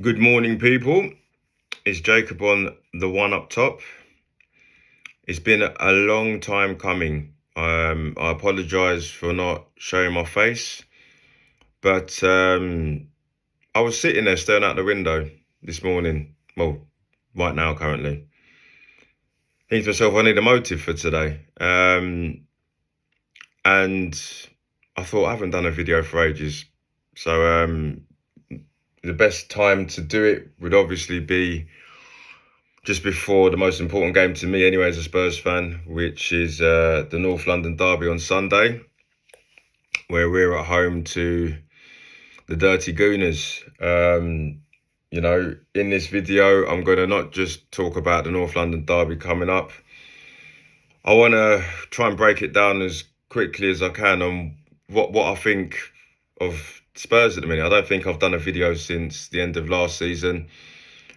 Good morning, people. It's Jacob on the one up top. It's been a long time coming. I apologise for not showing my face, but I was sitting there staring out the window this morning. Well, right now, currently. Thinking to myself, I need a motive for today. And I thought I haven't done a video for ages. So the best time to do it would obviously be just before the most important game to me anyway as a Spurs fan, which is the North London derby on Sunday, where we're at home to the Dirty Gooners. In this video, I'm going to not just talk about the North London derby coming up. I want to try and break it down as quickly as I can on what I think of Spurs at the minute. I don't think I've done a video since the end of last season.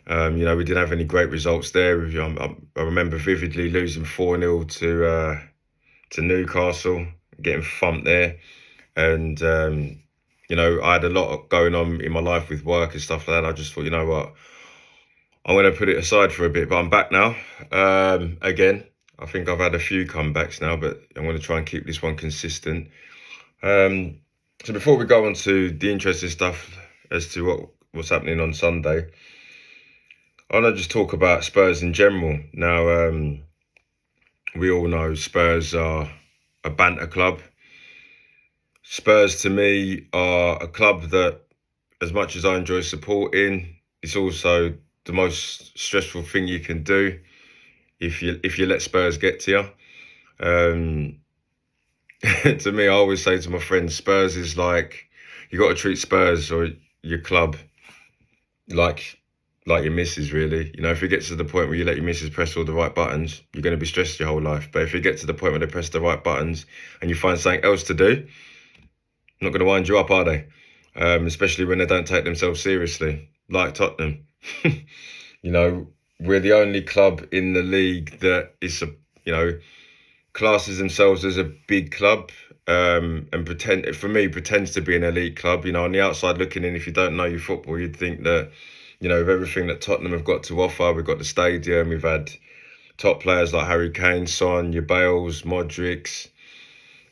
We didn't have any great results there. I remember vividly losing 4-0 to Newcastle, getting thumped there. And, I had a lot going on in my life with work and stuff like that. I just thought, you know what, I'm going to put it aside for a bit. But I'm back now. Again, I think I've had a few comebacks now, but I'm going to try and keep this one consistent. So before we go on to the interesting stuff as to what's happening on Sunday, I want to just talk about Spurs in general. Now, we all know Spurs are a banter club. Spurs, to me, are a club that, as much as I enjoy supporting, it's also the most stressful thing you can do if you let Spurs get to you. To me, I always say to my friends, Spurs is like, you got to treat Spurs or your club like your missus, really. If it gets to the point where you let your missus press all the right buttons, you're going to be stressed your whole life. But if you get to the point where they press the right buttons and you find something else to do, not going to wind you up, are they? Especially when they don't take themselves seriously, like Tottenham. We're the only club in the league that is, classes themselves as a big club, and pretends to be an elite club. On the outside looking in, if you don't know your football, you'd think that, with everything that Tottenham have got to offer, we've got the stadium, we've had top players like Harry Kane, Son, your Bales, Modrics.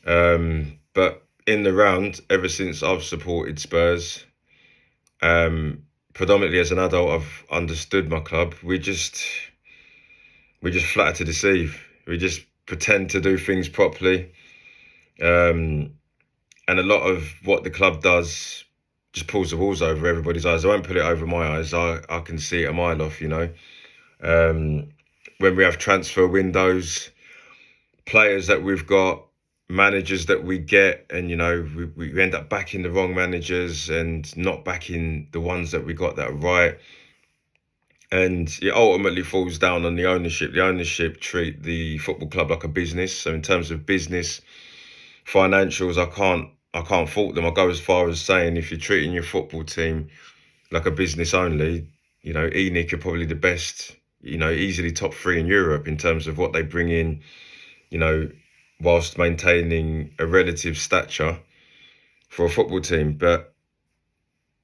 But in the round, ever since I've supported Spurs, predominantly as an adult, I've understood my club. We're just flatter to deceive. We just pretend to do things properly. And a lot of what the club does just pulls the walls over everybody's eyes. I won't put it over my eyes. I can see it a mile off, When we have transfer windows, players that we've got, managers that we get, and, we end up backing the wrong managers and not backing the ones that we got that are right. And it ultimately falls down on the ownership. The ownership treat the football club like a business. So in terms of business, financials, I can't fault them. I go as far as saying, if you're treating your football team like a business only, ENIC are probably the best, easily top 3 in Europe in terms of what they bring in, whilst maintaining a relative stature for a football team. But,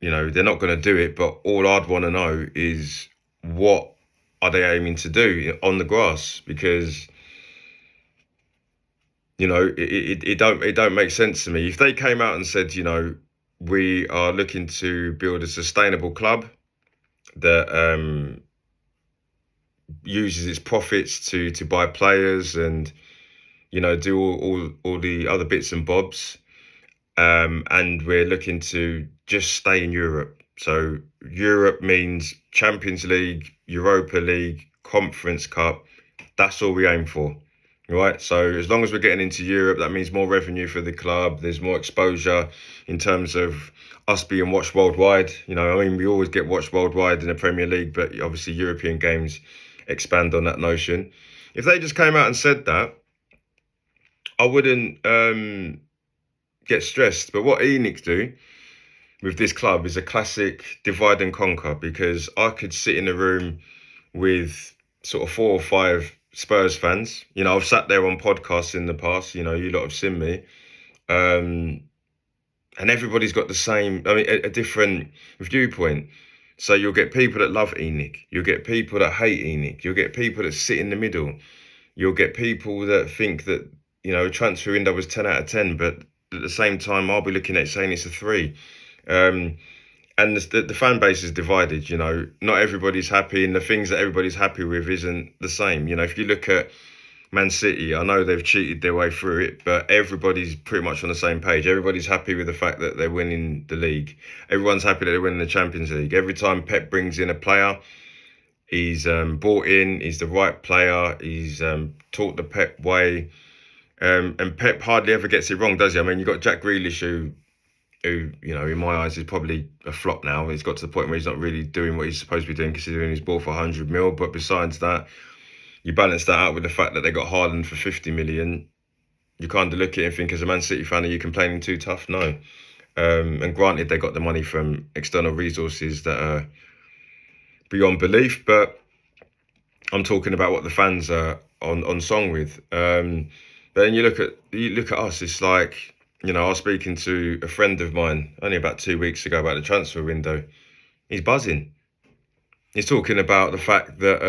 they're not going to do it. But all I'd want to know is, what are they aiming to do on the grass? Because, it don't make sense to me. If they came out and said, we are looking to build a sustainable club that uses its profits to buy players and, do all the other bits and bobs, and we're looking to just stay in Europe. So Europe means Champions League, Europa League, Conference Cup. That's all we aim for. Right, so as long as we're getting into Europe, that means more revenue for the club. There's more exposure in terms of us being watched worldwide. We always get watched worldwide in the Premier League, but obviously European games expand on that notion. If they just came out and said that, I wouldn't get stressed. But what ENIC do with this club is a classic divide and conquer, because I could sit in a room with sort of 4 or 5 Spurs fans. I've sat there on podcasts in the past, you lot have seen me. And everybody's got the same, a different viewpoint. So you'll get people that love ENIC. You'll get people that hate ENIC. You'll get people that sit in the middle. You'll get people that think that, transfer window was 10 out of 10, but at the same time, I'll be looking at it saying it's a 3. And the fan base is divided. Not everybody's happy, and the things that everybody's happy with isn't the same. If you look at Man City, I know they've cheated their way through it, but everybody's pretty much on the same page. Everybody's happy with the fact that they're winning the league. Everyone's happy that they're winning the Champions League. Every time Pep brings in a player, he's bought in, he's the right player, he's taught the Pep way. And Pep hardly ever gets it wrong, does he? I mean, you've got Jack Grealish, who in my eyes is probably a flop now. He's got to the point where he's not really doing what he's supposed to be doing, considering he's bought for 100 mil. But besides that, you balance that out with the fact that they got Haaland for 50 million. You kind of look at it and think, as a Man City fan, are you complaining too tough? No. And granted, they got the money from external resources that are beyond belief, but I'm talking about what the fans are on song with. But then you look at us. It's like, I was speaking to a friend of mine only about 2 weeks ago about the transfer window. He's buzzing. He's talking about the fact that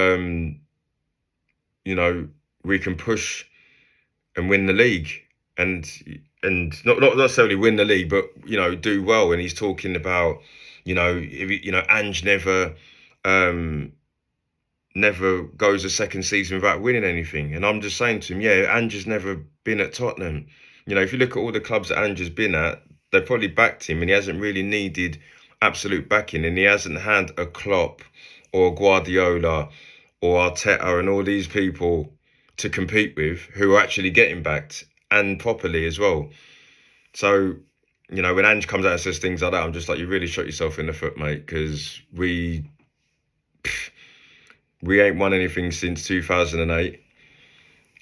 we can push and win the league, and not necessarily win the league, but do well. And he's talking about Ange never goes a second season without winning anything. And I'm just saying to him, yeah, Ange has never been at Tottenham. If you look at all the clubs that Ange has been at, they've probably backed him, and he hasn't really needed absolute backing, and he hasn't had a Klopp or a Guardiola or Arteta and all these people to compete with who are actually getting backed, and properly as well. So, when Ange comes out and says things like that, I'm just like, you really shot yourself in the foot, mate, because we ain't won anything since 2008.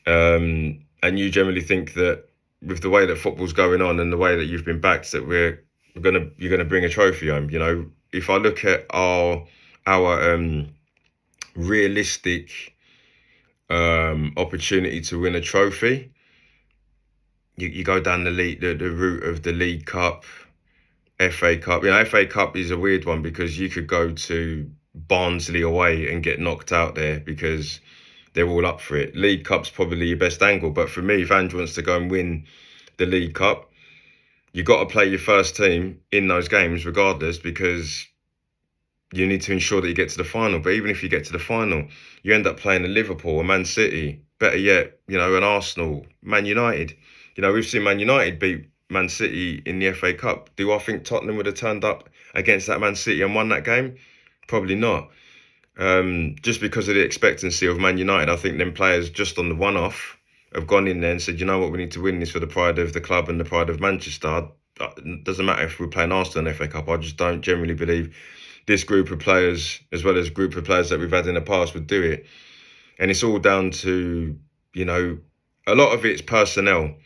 And you generally think that with the way that football's going on and the way that you've been backed, that you're gonna bring a trophy home. If I look at our realistic opportunity to win a trophy, you go down the route of the League Cup, FA Cup. FA Cup is a weird one because you could go to Barnsley away and get knocked out there because they're all up for it. League Cup's probably your best angle, but for me, if Ange wants to go and win the League Cup, you got to play your first team in those games regardless, because you need to ensure that you get to the final. But even if you get to the final, you end up playing a Liverpool, a Man City, better yet, an Arsenal, Man United. We've seen Man United beat Man City in the FA Cup. Do I think Tottenham would have turned up against that Man City and won that game? Probably not. Just because of the expectancy of Man United, I think them players just on the one-off have gone in there and said, you know what, we need to win this for the pride of the club and the pride of Manchester. It doesn't matter if we're playing Arsenal in the FA Cup. I just don't generally believe this group of players, as well as a group of players that we've had in the past, would do it. And it's all down to, a lot of it's personnel.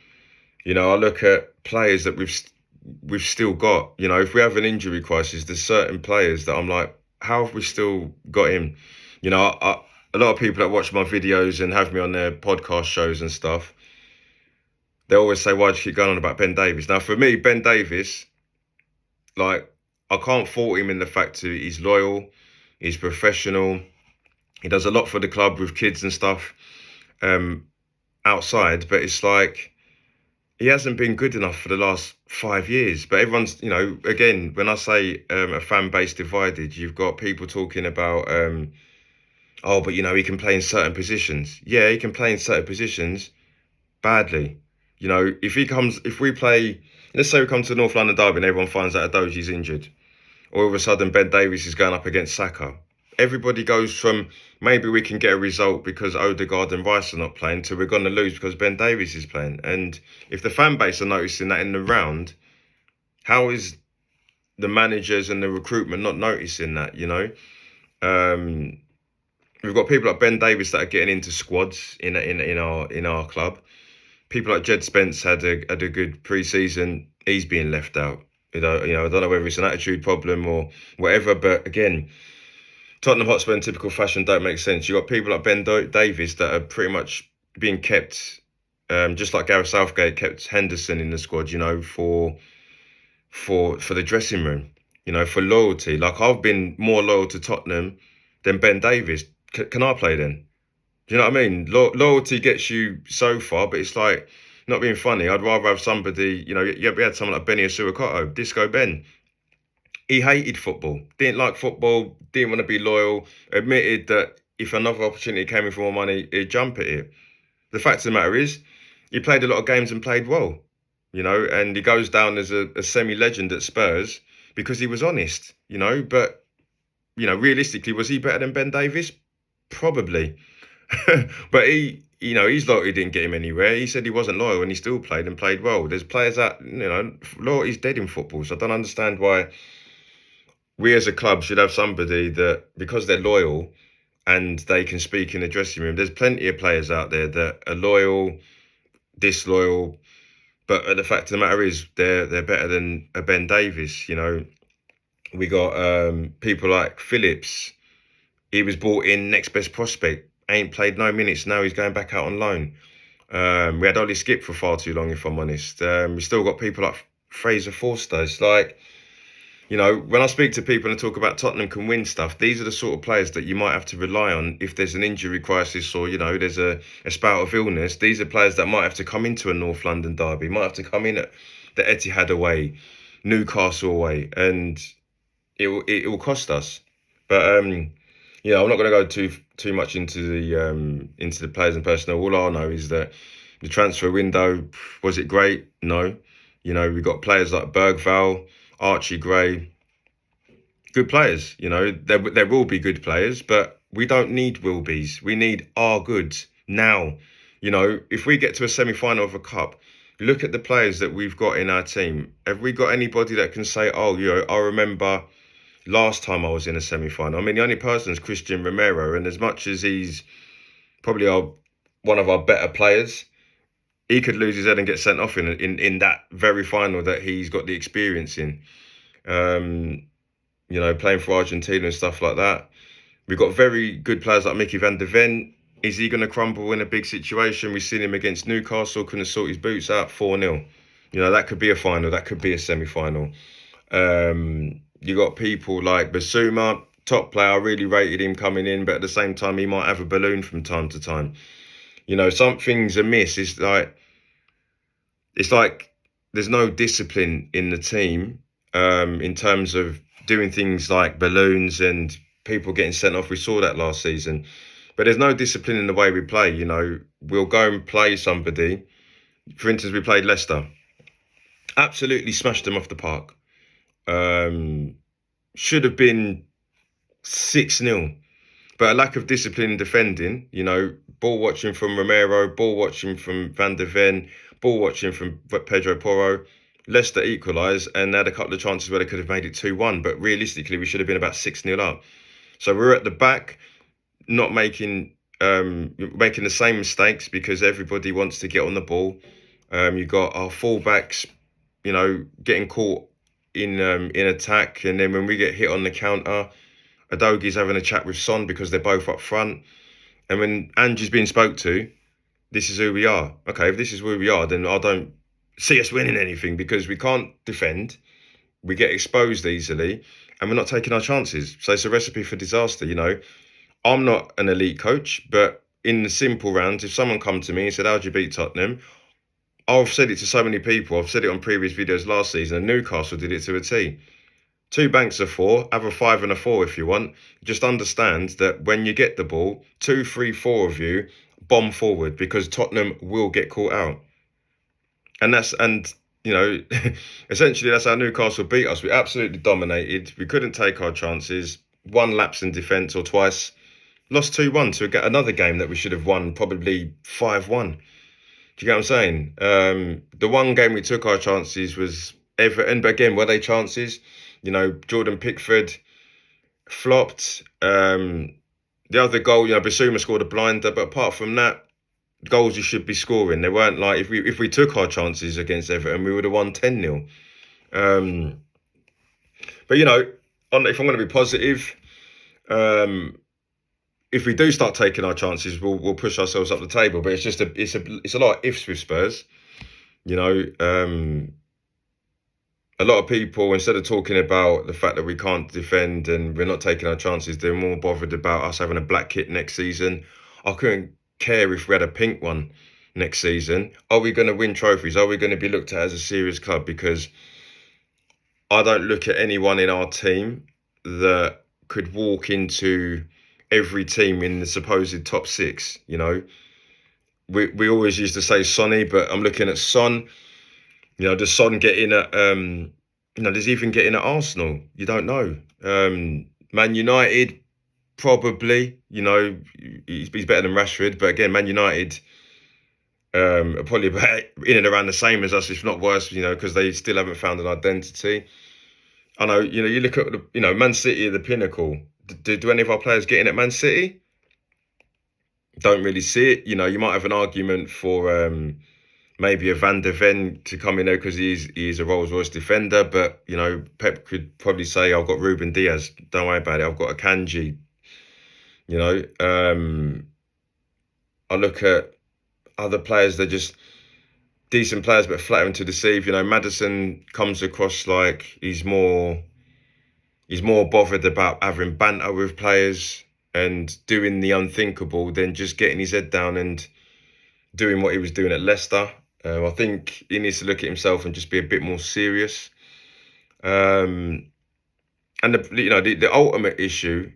I look at players that we've still got. If we have an injury crisis, there's certain players that I'm like, how have we still got him? A lot of people that watch my videos and have me on their podcast shows and stuff, they always say, why do you keep going on about Ben Davies? Now, for me, Ben Davies, I can't fault him in the fact that he's loyal, he's professional, he does a lot for the club with kids and stuff outside, but it's like, he hasn't been good enough for the last 5 years. But everyone's, again, when I say a fan base divided, you've got people talking about, but he can play in certain positions. Yeah, he can play in certain positions badly. If we play, let's say we come to the North London derby and everyone finds out Adoji's injured. All of a sudden, Ben Davies is going up against Saka. Everybody goes from maybe we can get a result because Odegaard and Rice are not playing to we're going to lose because Ben Davies is playing. And if the fan base are noticing that in the round, how is the managers and the recruitment not noticing that? We've got people like Ben Davies that are getting into squads in our club. People like Jed Spence had a good pre-season. He's being left out. I don't know whether it's an attitude problem or whatever, but again, Tottenham Hotspur in typical fashion don't make sense. You've got people like Ben Davies that are pretty much being kept, just like Gareth Southgate kept Henderson in the squad, for the dressing room. for loyalty. Like, I've been more loyal to Tottenham than Ben Davies. Can I play then? Do you know what I mean? Loyalty gets you so far, but it's like, not being funny, I'd rather have somebody, we had someone like Benny Asuakoto, Disco Ben. He hated football, didn't like football, didn't want to be loyal, admitted that if another opportunity came in for more money, he'd jump at it. The fact of the matter is, he played a lot of games and played well, and he goes down as a semi-legend at Spurs because he was honest, but, realistically, was he better than Ben Davies? Probably. But his loyalty didn't get him anywhere. He said he wasn't loyal and he still played and played well. There's players that, loyalty's dead in football. So I don't understand why we as a club should have somebody that, because they're loyal and they can speak in the dressing room, there's plenty of players out there that are loyal, disloyal, but the fact of the matter is they're better than a Ben Davies. We got people like Phillips. He was brought in next best prospect. Ain't played no minutes. Now he's going back out on loan. We had Ollie Skip for far too long, if I'm honest. We still got people like Fraser Forster. It's like, when I speak to people and talk about Tottenham can win stuff, these are the sort of players that you might have to rely on if there's an injury crisis or, there's a spout of illness. These are players that might have to come into a North London derby, might have to come in at the Etihad away, Newcastle away, and it will cost us. But I'm not going to go too much into the players and personnel. All I know is that the transfer window, was it great? No. We got players like Bergvall, Archie Gray, good players. There will be good players, but we don't need will-be's. We need our goods now. If we get to a semi-final of a cup, look at the players that we've got in our team. Have we got anybody that can say, I remember last time I was in a semi-final? I mean, the only person is Christian Romero, and as much as he's probably one of our better players, he could lose his head and get sent off in that very final that he's got the experience in. Playing for Argentina and stuff like that. We've got very good players like Mickey van der Ven. Is he going to crumble in a big situation? We've seen him against Newcastle, couldn't sort his boots out, 4-0. That could be a final, that could be a semi-final. You got people like Basuma, top player. I really rated him coming in, but at the same time, he might have a balloon from time to time. Something's amiss. It's like there's no discipline in the team in terms of doing things like balloons and people getting sent off. We saw that last season. But there's no discipline in the way we play. We'll go and play somebody. For instance, we played Leicester. Absolutely smashed them off the park. Should have been 6-0. But a lack of discipline in defending, ball watching from Romero, ball watching from Van der Ven, ball watching from Pedro Porro. Leicester equalised and had a couple of chances where they could have made it 2-1. But realistically, we should have been about 6-0 up. So we're at the back, not making the same mistakes because everybody wants to get on the ball. You got our fullbacks, getting caught in attack, and then when we get hit on the counter, Adogi's having a chat with Son because they're both up front. And when Angie's being spoke to, this is who we are. Okay, if this is who we are, then I don't see us winning anything because we can't defend, we get exposed easily, and we're not taking our chances. So it's a recipe for disaster. I'm not an elite coach, but in the simple rounds, if someone come to me and said, how'd you beat Tottenham? I've said it to so many people. I've said it on previous videos last season, and Newcastle did it to a T. 2 banks of 4, have a 5 and a 4 if you want. Just understand that when you get the ball, 2, 3, 4 of you bomb forward because Tottenham will get caught out. And essentially that's how Newcastle beat us. We absolutely dominated. We couldn't take our chances. One lapse in defence or twice. Lost 2-1 to get another game that we should have won probably 5-1. Do you get what I'm saying? The one game we took our chances was Everton, but again, were they chances? Jordan Pickford flopped. The other goal, Basuma scored a blinder, but apart from that, goals you should be scoring. They weren't like if we took our chances against Everton, we would have won 10-0. But if I'm going to be positive, if we do start taking our chances, we'll push ourselves up the table. But it's a lot of ifs with Spurs. A a lot of people, instead of talking about the fact that we can't defend and we're not taking our chances, they're more bothered about us having a black kit next season. I couldn't care if we had a pink one next season. Are we going to win trophies? Are we going to be looked at as a serious club? Because I don't look at anyone in our team that could walk into every team in the supposed top six. You know, we always used to say Sonny, but I'm looking at Son. You know, does Son get in at does he even get in at Arsenal? You don't know. Man United, probably. You know, he's better than Rashford, but again, Man United are probably about in and around the same as us, if not worse. You know, because they still haven't found an identity. I know. You know, you look at Man City are the pinnacle. Do any of our players get in at Man City? Don't really see it. You know, you might have an argument for maybe a Van der Ven to come in there because he's a Rolls Royce defender. But, you know, Pep could probably say, I've got Ruben Diaz. Don't worry about it. I've got a Kanji. You know, I look at other players, they're just decent players, but flattering to deceive. You know, Maddison comes across like he's more bothered about having banter with players and doing the unthinkable than just getting his head down and doing what he was doing at Leicester. I think he needs to look at himself and just be a bit more serious. And the ultimate issue,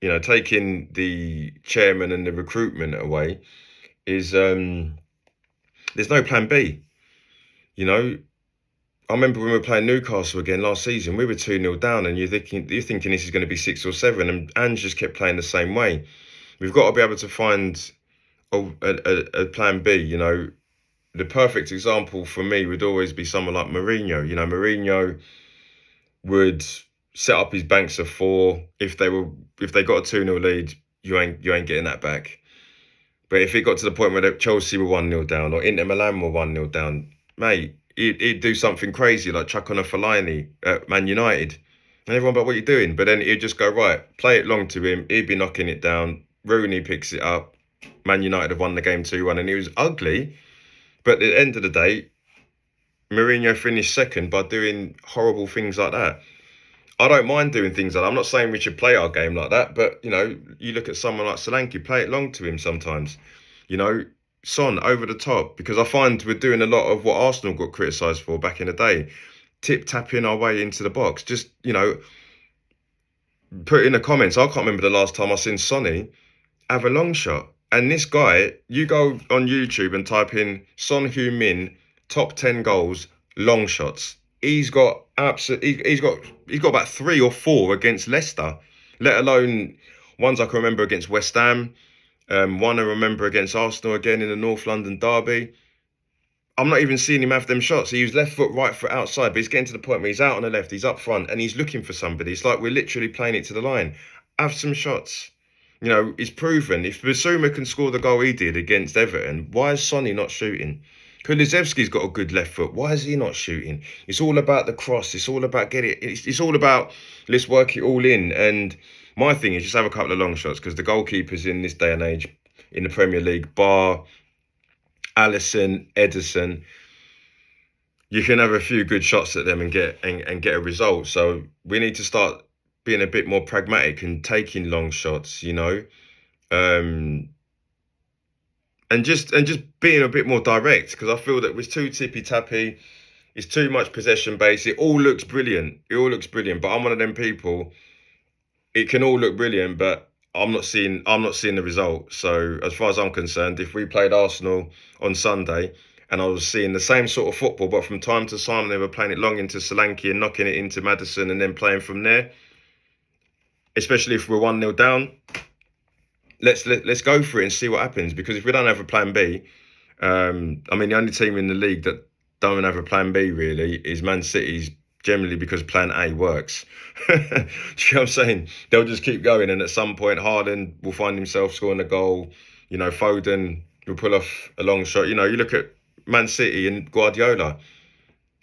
you know, taking the chairman and the recruitment away, is there's no plan B. You know, I remember when we were playing Newcastle again last season, we were 2-0 down, and you're thinking this is going to be 6 or 7, and Ange just kept playing the same way. We've got to be able to find a plan B. You know, the perfect example for me would always be someone like Mourinho. You know, Mourinho would set up his banks of 4. If they got a 2-0 lead, you ain't getting that back. But if it got to the point where Chelsea were 1-0 down or Inter Milan were 1-0 down, mate, he'd do something crazy like chuck on a Fellaini at Man United. And everyone, but what are you doing? But then he'd just go, right, play it long to him. He'd be knocking it down. Rooney picks it up. Man United have won the game 2-1, and it was ugly. But at the end of the day, Mourinho finished second by doing horrible things like that. I don't mind doing things like that. I'm not saying we should play our game like that, but, you know, you look at someone like Solanke, play it long to him sometimes. You know, Son, over the top. Because I find we're doing a lot of what Arsenal got criticised for back in the day. Tip-tapping our way into the box. Just, you know, put in the comments. I can't remember the last time I seen Sonny have a long shot. And this guy, you go on YouTube and type in Son Heung-min, top 10 goals, long shots. He's got about 3 or 4 against Leicester, let alone ones I can remember against West Ham. One I remember against Arsenal again in the North London derby. I'm not even seeing him have them shots. He was left foot, right foot outside, but he's getting to the point where he's out on the left, he's up front, and he's looking for somebody. It's like we're literally playing it to the line. Have some shots. You know, it's proven. If Basuma can score the goal he did against Everton, why is Sonny not shooting? Kulusevski's got a good left foot. Why is he not shooting? It's all about the cross. It's all about getting it. It's all about let's work it all in. And my thing is just have a couple of long shots, because the goalkeepers in this day and age in the Premier League, bar Alisson, Edison, you can have a few good shots at them and get a result. So we need to start being a bit more pragmatic and taking long shots, you know, and just being a bit more direct, because I feel that it's too tippy tappy, it's too much possession based. It all looks brilliant. But I'm one of them people. It can all look brilliant, but I'm not seeing the result. So as far as I'm concerned, if we played Arsenal on Sunday and I was seeing the same sort of football, but from time to time they were playing it long into Solanke and knocking it into Maddison and then playing from there, especially if we're 1-0 down, let's go for it and see what happens. Because if we don't have a plan B, I mean, the only team in the league that don't have a plan B really is Man City's, generally because plan A works. Do you know what I'm saying? They'll just keep going, and at some point Haaland will find himself scoring a goal. You know, Foden will pull off a long shot. You know, you look at Man City and Guardiola.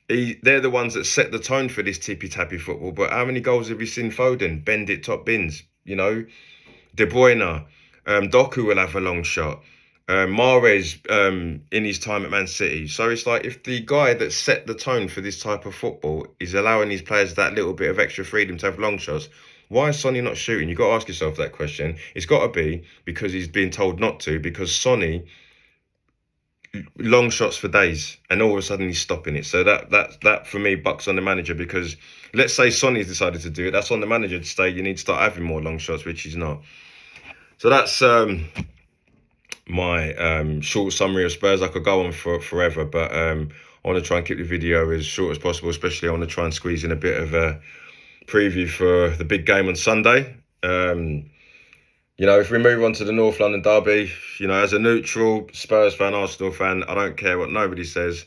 They're the ones that set the tone for this tippy-tappy football. But how many goals have you seen Foden bend it top bins? You know, De Bruyne, Doku will have a long shot. Mahrez in his time at Man City. So it's like if the guy that set the tone for this type of football is allowing his players that little bit of extra freedom to have long shots, why is Sonny not shooting? You've got to ask yourself that question. It's got to be because he's being told not to, because Sonny long shots for days, and all of a sudden he's stopping it. So that for me bucks on the manager, because let's say Sonny's decided to do it, that's on the manager to say you need to start having more long shots, which he's not. So that's my short summary of Spurs. I could go on for forever, but I want to try and keep the video as short as possible. Especially I want to try and squeeze in a bit of a preview for the big game on Sunday. If we move on to the North London derby, as a neutral Spurs fan, Arsenal fan, I don't care what nobody says.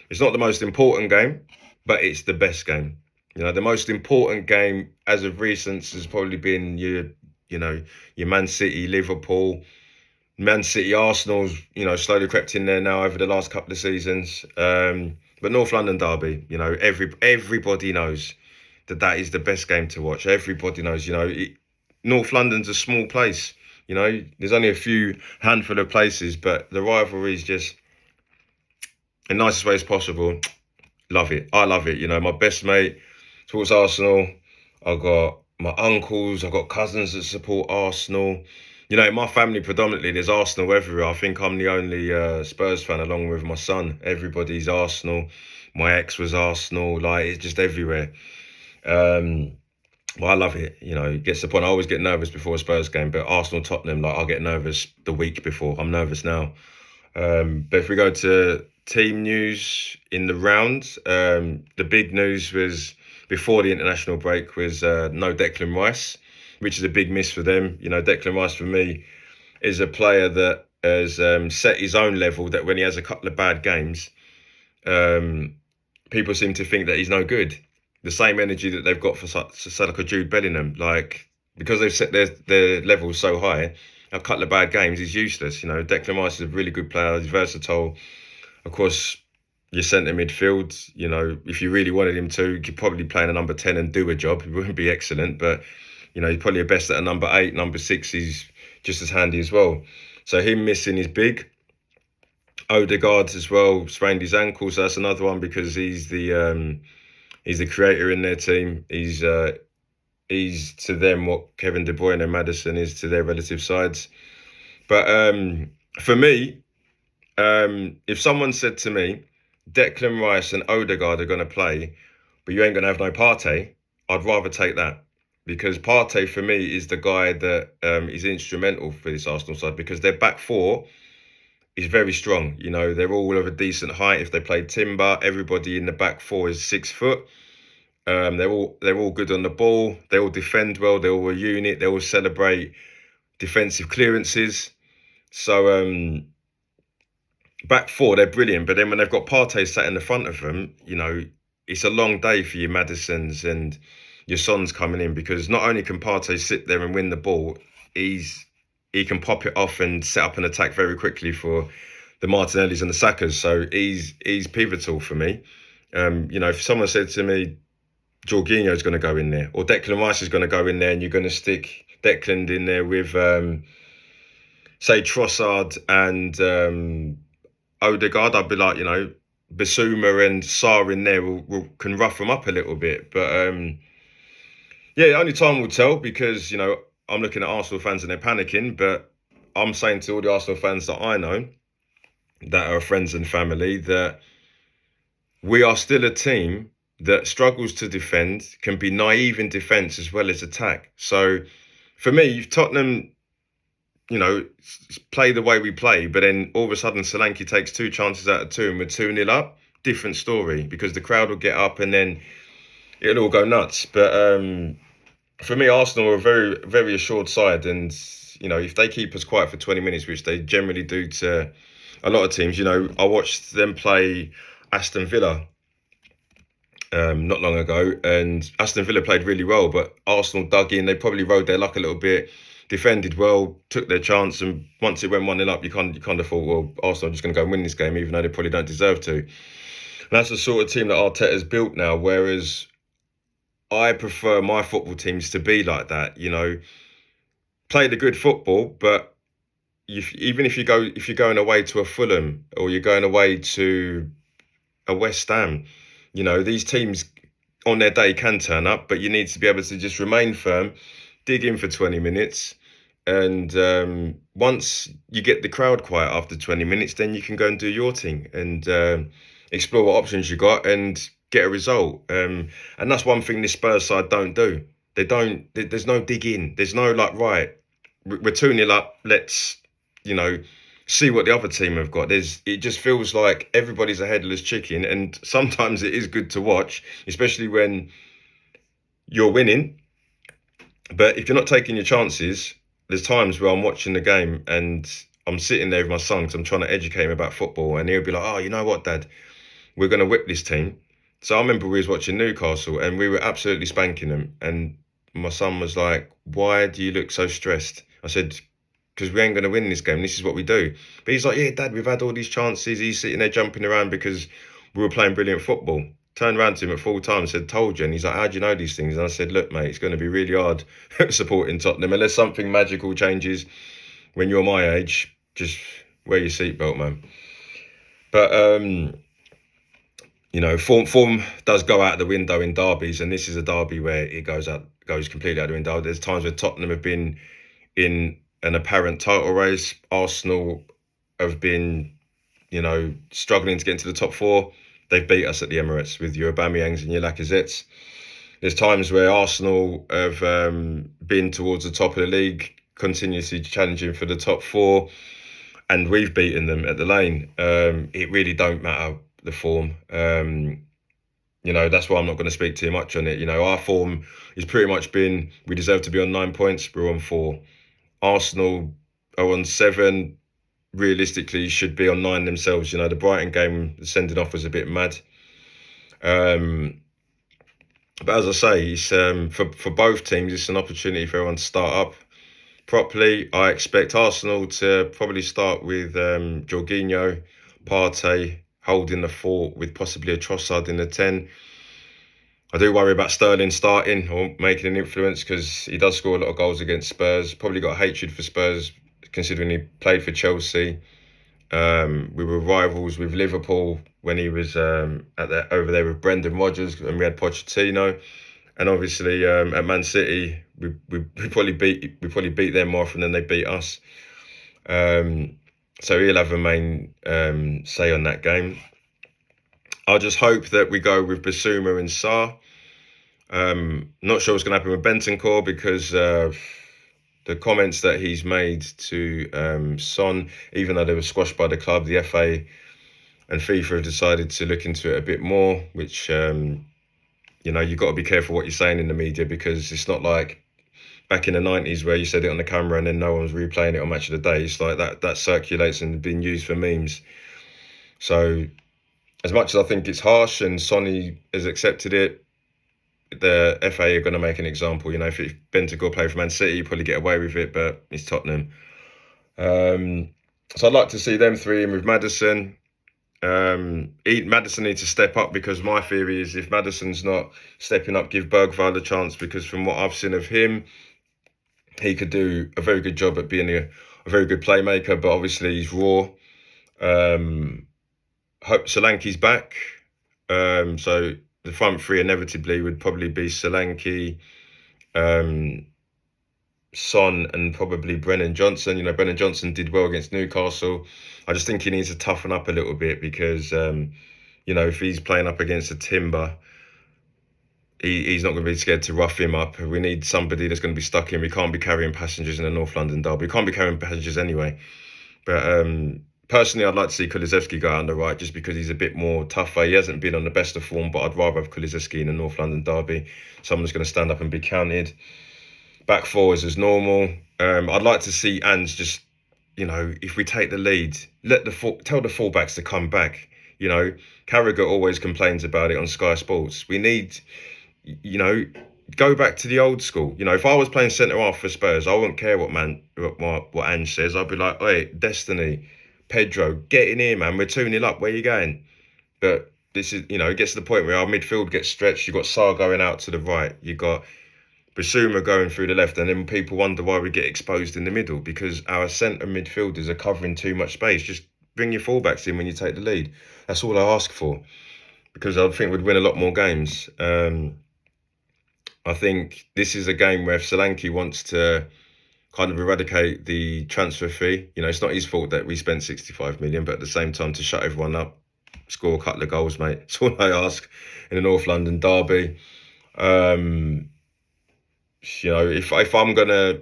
It's not the most important game, but it's the best game. The most important game as of recent has probably been your Man City, Liverpool, Man City, Arsenal's, slowly crept in there now over the last couple of seasons. But North London derby, everybody knows that is the best game to watch. Everybody knows, North London's a small place. There's only a few handful of places, but the rivalry is just the nicest way as possible. Love it. I love it. My best mate supports Arsenal. I've got my uncles, I've got cousins that support Arsenal. In my family predominantly, there's Arsenal everywhere. I think I'm the only Spurs fan along with my son. Everybody's Arsenal. My ex was Arsenal. Like, it's just everywhere. Well, I love it. It gets to the point. I always get nervous before a Spurs game, but Arsenal, Tottenham, like, I'll get nervous the week before. I'm nervous now. But if we go to team news in the round, the big news was before the international break was no Declan Rice, which is a big miss for them. Declan Rice for me is a player that has set his own level, that when he has a couple of bad games, people seem to think that he's no good. The same energy that they've got for like a Jude Bellingham, like, because they've set their levels so high, a couple of bad games, he's useless. Declan Rice is a really good player. He's versatile. Of course, your centre midfield, if you really wanted him to, you could probably play in a number 10 and do a job. It wouldn't be excellent, but, he's probably best at a number 8. Number 6, he's just as handy as well. So him missing is big. Odegaard as well sprained his ankle, so that's another one, because he's the creator in their team. He's to them what Kevin De Bruyne and Maddison is to their relative sides. But for me, if someone said to me, Declan Rice and Odegaard are going to play, but you ain't going to have no Partey, I'd rather take that. Because Partey, for me, is the guy that is instrumental for this Arsenal side, because their back four is very strong. They're all of a decent height. If they play timber, everybody in the back four is 6 foot. They're all good on the ball. They all defend well. They're all a unit. They all celebrate defensive clearances. So back four, they're brilliant. But then when they've got Partey sat in the front of them, it's a long day for your Maddisons and your Sons coming in, because not only can Partey sit there and win the ball, he can pop it off and set up an attack very quickly for the Martinellis and the Sakas. So he's pivotal for me. If someone said to me, Jorginho's going to go in there, or Declan Rice is going to go in there, and you're going to stick Declan in there with, say, Trossard and Odegaard, I'd be like, Bissouma and Sarr in there can rough them up a little bit. But only time will tell, because, I'm looking at Arsenal fans and they're panicking, but I'm saying to all the Arsenal fans that I know, that are friends and family, that we are still a team that struggles to defend, can be naive in defence as well as attack. So for me, if Tottenham, play the way we play, but then all of a sudden Solanke takes 2 chances out of 2 and we're 2-0 up, different story, because the crowd will get up and then it'll all go nuts. But for me, Arsenal are a very, very assured side, and if they keep us quiet for 20 minutes, which they generally do to a lot of teams, I watched them play Aston Villa not long ago, and Aston Villa played really well, but Arsenal dug in. They probably rode their luck a little bit, defended well, took their chance, and once it went 1-0 up, you kind of thought, well, Arsenal are just going to go and win this game, even though they probably don't deserve to. And that's the sort of team that Arteta's built now, whereas I prefer my football teams to be like that, play the good football, but even if you're going away to a Fulham or you're going away to a West Ham, these teams on their day can turn up, but you need to be able to just remain firm, dig in for 20 minutes, and once you get the crowd quiet after 20 minutes, then you can go and do your thing and explore what options you got and get a result. And that's one thing this Spurs side don't do. They don't. There's no dig in. There's no like, right, we're 2-0 up. Let's see what the other team have got. It just feels like everybody's a headless chicken, and sometimes it is good to watch, especially when you're winning. But if you're not taking your chances, there's times where I'm watching the game and I'm sitting there with my son because I'm trying to educate him about football, and he'll be like, "Oh, you know what, Dad? We're going to whip this team." So I remember we was watching Newcastle and we were absolutely spanking them, and my son was like, "Why do you look so stressed?" I said, "Because we ain't going to win this game. This is what we do." But he's like, "Yeah, Dad, we've had all these chances." He's sitting there jumping around because we were playing brilliant football. Turned around to him at full time and said, "Told you." And he's like, "How do you know these things?" And I said, "Look, mate, it's going to be really hard supporting Tottenham unless something magical changes when you're my age. Just wear your seatbelt, man." But form does go out the window in derbies, and this is a derby where it goes completely out the window. There's times where Tottenham have been in an apparent title race. Arsenal have been, struggling to get into the top four. They've beat us at the Emirates with your Aubameyangs and your Lacazettes. There's times where Arsenal have been towards the top of the league, continuously challenging for the top four, and we've beaten them at the Lane. It really don't matter the form. That's why I'm not going to speak too much on it. Our form has pretty much been, we deserve to be on 9 points, we're on 4. Arsenal are on 7, realistically should be on 9 themselves. The Brighton game, the sending off was a bit mad. But as I say, it's for both teams, it's an opportunity for everyone to start up properly. I expect Arsenal to probably start with Jorginho, Partey holding the fort with possibly a Trossard in the 10. I do worry about Sterling starting or making an influence because he does score a lot of goals against Spurs. Probably got hatred for Spurs considering he played for Chelsea. We were rivals with Liverpool when he was over there with Brendan Rodgers, and we had Pochettino. And obviously at Man City, we probably beat them more often than they beat us. So he'll have a main say on that game. I just hope that we go with Basuma and Sarr. Not sure what's going to happen with Bentancur because the comments that he's made to Son, even though they were squashed by the club, the FA and FIFA have decided to look into it a bit more, which, you've got to be careful what you're saying in the media because it's not like back in the 90s where you said it on the camera and then no one's replaying it on Match of the Day. It's like that circulates and being used for memes. So as much as I think it's harsh and Sonny has accepted it, the FA are going to make an example. If Bentancur played for Man City, you'd probably get away with it, but it's Tottenham. So I'd like to see them 3 in with Maddison. Maddison needs to step up because my theory is if Maddison's not stepping up, give Bergvall a chance because from what I've seen of him, he could do a very good job at being a very good playmaker, but obviously he's raw. Hope Solanke's back. So the front 3 inevitably would probably be Solanke, Son, and probably Brennan Johnson. Brennan Johnson did well against Newcastle. I just think he needs to toughen up a little bit because, if he's playing up against a timber, he's not going to be scared to rough him up. We need somebody that's going to be stuck in. We can't be carrying passengers in the North London derby. We can't be carrying passengers anyway. But personally, I'd like to see Kulusevski go out on the right just because he's a bit more tougher. He hasn't been on the best of form, but I'd rather have Kulusevski in the North London derby. Someone's going to stand up and be counted. Back 4 is as normal. I'd like to see Ange just, if we take the lead, tell the fullbacks to come back. Carragher always complains about it on Sky Sports. We need, go back to the old school. If I was playing centre half for Spurs, I wouldn't care what Ange says. I'd be like, "Hey, Destiny, Pedro, get in here, man. We're 2-0 up. Where you going?" But this is, it gets to the point where our midfield gets stretched. You've got Sarr going out to the right. You've got Basuma going through the left, and then people wonder why we get exposed in the middle, because our centre midfielders are covering too much space. Just bring your fullbacks in when you take the lead. That's all I ask for, because I think we'd win a lot more games. I think this is a game where if Solanke wants to kind of eradicate the transfer fee, it's not his fault that we spent 65 million, but at the same time, to shut everyone up, score a couple of goals, mate. That's all I ask in a North London derby. If I'm gonna,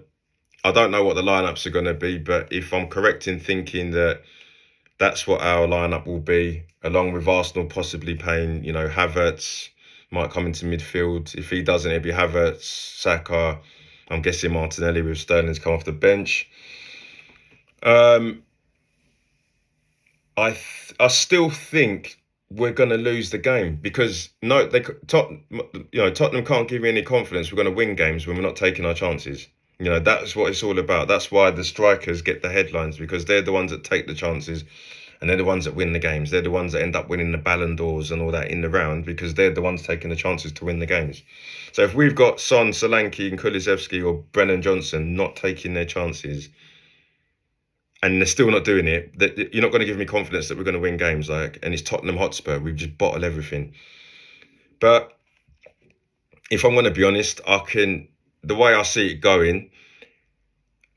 I don't know what the lineups are gonna be, but if I'm correct in thinking that that's what our lineup will be, along with Arsenal possibly paying, Havertz might come into midfield. If he doesn't, it'll be Havertz, Saka. I'm guessing Martinelli with Sterling's come off the bench. I still think we're going to lose the game, because Tottenham can't give me any confidence we're going to win games when we're not taking our chances. That's what it's all about. That's why the strikers get the headlines, because they're the ones that take the chances, and they're the ones that win the games. They're the ones that end up winning the Ballon d'Ors and all that in the round, because they're the ones taking the chances to win the games. So if we've got Son, Solanke and Kulusevski or Brennan Johnson not taking their chances, and they're still not doing it, you're not going to give me confidence that we're going to win games. And it's Tottenham Hotspur. We've just bottled everything. But if I'm going to be honest, the way I see it going,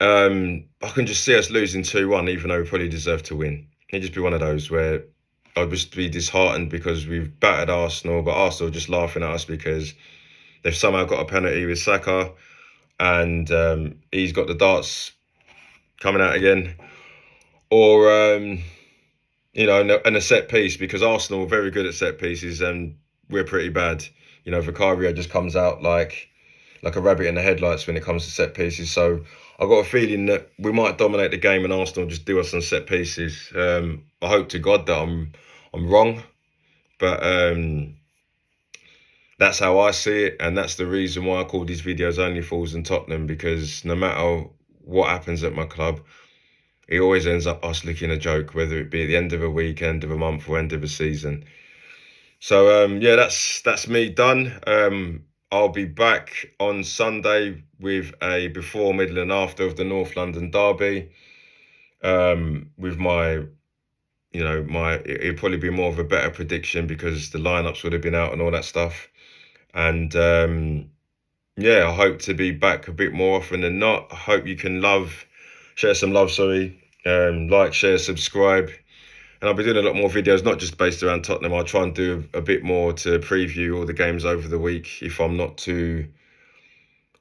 I can just see us losing 2-1, even though we probably deserve to win. It'd just be one of those where I'd just be disheartened because we've battered Arsenal, but Arsenal are just laughing at us because they've somehow got a penalty with Saka, and he's got the darts coming out again. Or, and a set piece, because Arsenal are very good at set pieces and we're pretty bad. Vicario just comes out like a rabbit in the headlights when it comes to set pieces. So I've got a feeling that we might dominate the game and Arsenal just do us on set pieces. I hope to God that I'm wrong, but that's how I see it, and that's the reason why I call these videos only Fools and Tottenham, because no matter what happens at my club, it always ends up us looking a joke, whether it be at the end of a week, end of a month, or end of a season. So that's me done. I'll be back on Sunday with a before, middle, and after of the North London derby. With it'll probably be more of a better prediction because the lineups would have been out and all that stuff. And I hope to be back a bit more often than not. I hope you can share some love, like, share, subscribe. And I'll be doing a lot more videos, not just based around Tottenham. I'll try and do a bit more to preview all the games over the week if I'm not too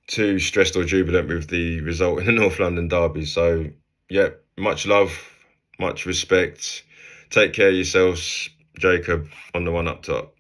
stressed or jubilant with the result in the North London derby. So, much love, much respect. Take care of yourselves. Jacob on the one up top.